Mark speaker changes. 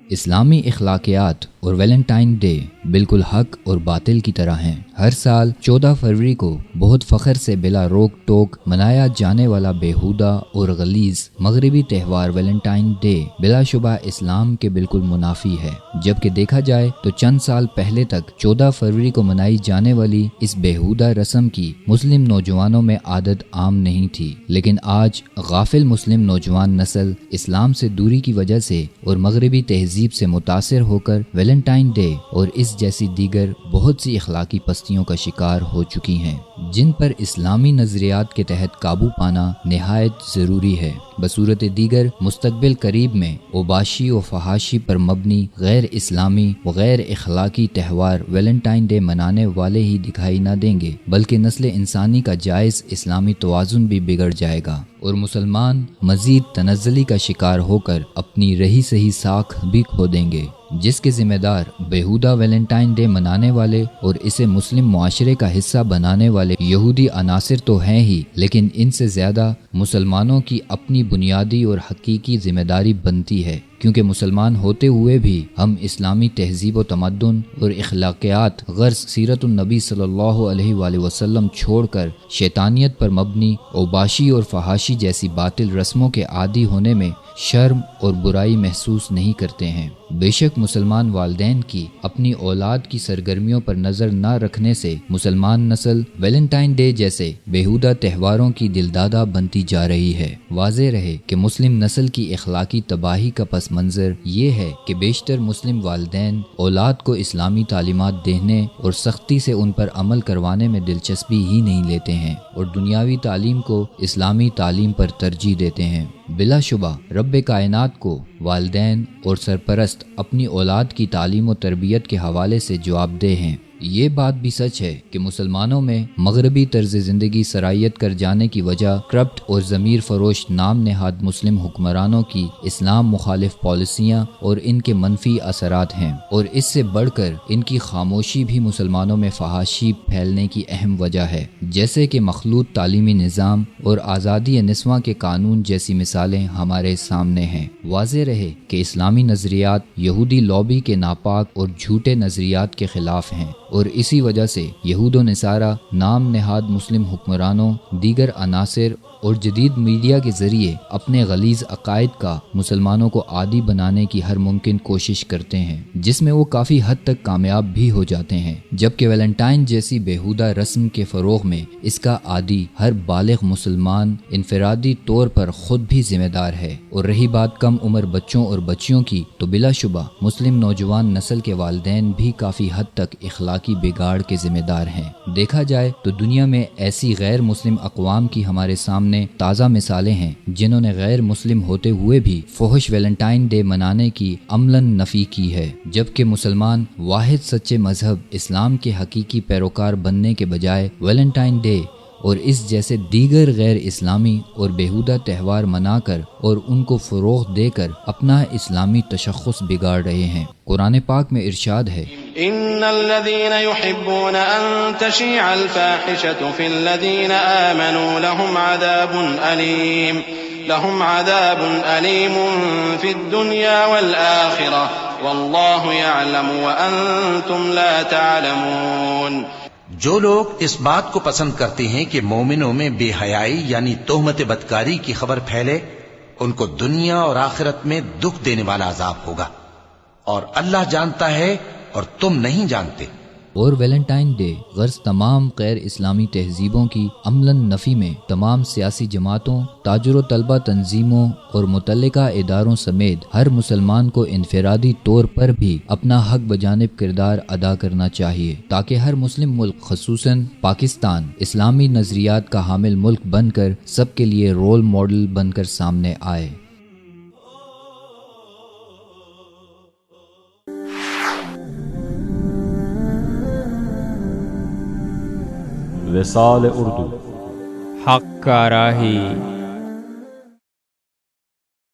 Speaker 1: اسلامی اخلاقیات اور ویلنٹائن ڈے بالکل حق اور باطل کی طرح ہیں۔ ہر سال 14 فروری کو بہت فخر سے بلا روک ٹوک منایا جانے والا بیہودہ اور غلیظ مغربی تہوار ویلنٹائن ڈے بلا شبہ اسلام کے بالکل منافی ہے، جبکہ دیکھا جائے تو چند سال پہلے تک 14 فروری کو منائی جانے والی اس بیہودہ رسم کی مسلم نوجوانوں میں عادت عام نہیں تھی، لیکن آج غافل مسلم نوجوان نسل اسلام سے دوری کی وجہ سے اور مغربی تہذیب سے متاثر ہو کر ویلنٹائن ڈے اور اس جیسی دیگر بہت سی اخلاقی پستیوں کا شکار ہو چکی ہیں، جن پر اسلامی نظریات کے تحت قابو پانا نہایت ضروری ہے۔ بصورت دیگر مستقبل قریب میں اوباشی و فحاشی پر مبنی غیر اسلامی و غیر اخلاقی تہوار ویلنٹائن ڈے منانے والے ہی دکھائی نہ دیں گے، بلکہ نسل انسانی کا جائز اسلامی توازن بھی بگڑ جائے گا اور مسلمان مزید تنزلی کا شکار ہو کر اپنی رہی سہی ساکھ بھی کھو دیں گے، جس کے ذمہ دار بیہودہ ویلنٹائن ڈے منانے والے اور اسے مسلم معاشرے کا حصہ بنانے والے یہودی عناصر تو ہیں ہی، لیکن ان سے زیادہ مسلمانوں کی اپنی بنیادی اور حقیقی ذمہ داری بنتی ہے، کیونکہ مسلمان ہوتے ہوئے بھی ہم اسلامی تہذیب و تمدن اور اخلاقیات غرض سیرت النبی صلی اللہ علیہ وآلہ وسلم چھوڑ کر شیطانیت پر مبنی اوباشی اور فحاشی جیسی باطل رسموں کے عادی ہونے میں شرم اور برائی محسوس نہیں کرتے ہیں۔ بے شک مسلمان والدین کی اپنی اولاد کی سرگرمیوں پر نظر نہ رکھنے سے مسلمان نسل ویلنٹائن ڈے جیسے بیہودہ تہواروں کی دلدادہ بنتی جا رہی ہے۔ واضح رہے کہ مسلم نسل کی اخلاقی تباہی کا پس منظر یہ ہے کہ بیشتر مسلم والدین اولاد کو اسلامی تعلیمات دینے اور سختی سے ان پر عمل کروانے میں دلچسپی ہی نہیں لیتے ہیں اور دنیاوی تعلیم کو اسلامی تعلیم پر ترجیح دیتے ہیں۔ بلا شبہ رب کائنات کو والدین اور سرپرست اپنی اولاد کی تعلیم و تربیت کے حوالے سے جواب دہ ہیں۔ یہ بات بھی سچ ہے کہ مسلمانوں میں مغربی طرز زندگی سرایت کر جانے کی وجہ کرپٹ اور ضمیر فروش نام نہاد مسلم حکمرانوں کی اسلام مخالف پالیسیاں اور ان کے منفی اثرات ہیں، اور اس سے بڑھ کر ان کی خاموشی بھی مسلمانوں میں فحاشی پھیلنے کی اہم وجہ ہے، جیسے کہ مخلوط تعلیمی نظام اور آزادی نسواں کے قانون جیسی مثالیں ہمارے سامنے ہیں۔ واضح رہے کہ اسلامی نظریات یہودی لابی کے ناپاک اور جھوٹے نظریات کے خلاف ہیں، اور اسی وجہ سے یہود و نصارہ نام نہاد مسلم حکمرانوں، دیگر عناصر اور جدید میڈیا کے ذریعے اپنے غلیظ عقائد کا مسلمانوں کو عادی بنانے کی ہر ممکن کوشش کرتے ہیں، جس میں وہ کافی حد تک کامیاب بھی ہو جاتے ہیں، جبکہ ویلنٹائن جیسی بیہودہ رسم کے فروغ میں اس کا عادی ہر بالغ مسلمان انفرادی طور پر خود بھی ذمہ دار ہے۔ اور رہی بات کم عمر بچوں اور بچیوں کی، تو بلا شبہ مسلم نوجوان نسل کے والدین بھی کافی حد تک اخلاقی بگاڑ کے ذمہ دار ہیں۔ دیکھا جائے تو دنیا میں ایسی غیر مسلم اقوام کی ہمارے سامنے تازہ مثالیں ہیں جنہوں نے غیر مسلم ہوتے ہوئے بھی فحش ویلنٹائن ڈے منانے کی عملاً نفی کی ہے، جبکہ مسلمان واحد سچے مذہب اسلام کے حقیقی پیروکار بننے کے بجائے ویلنٹائن ڈے اور اس جیسے دیگر غیر اسلامی اور بیہودہ تہوار منا کر اور ان کو فروغ دے کر اپنا اسلامی تشخص بگاڑ رہے ہیں۔ قرآن پاک میں ارشاد ہے،
Speaker 2: ان الذين يحبون ان تشيع الفاحشة في الذين آمنوا لهم عذاب أليم في الدنيا والآخرة والله يعلم وأنتم لا تعلمون۔
Speaker 3: جو لوگ اس بات کو پسند کرتے ہیں کہ مومنوں میں بے حیائی یعنی تہمت بدکاری کی خبر پھیلے، ان کو دنیا اور آخرت میں دکھ دینے والا عذاب ہوگا، اور اللہ جانتا ہے اور تم نہیں جانتے۔
Speaker 1: اور ویلنٹائن ڈے غرض تمام غیر اسلامی تہذیبوں کی عملاً نفی میں تمام سیاسی جماعتوں، تاجر و طلبہ تنظیموں اور متعلقہ اداروں سمیت ہر مسلمان کو انفرادی طور پر بھی اپنا حق بجانب کردار ادا کرنا چاہیے، تاکہ ہر مسلم ملک خصوصاً پاکستان اسلامی نظریات کا حامل ملک بن کر سب کے لیے رول ماڈل بن کر سامنے آئے۔
Speaker 4: وصال اردو، حق کا راہی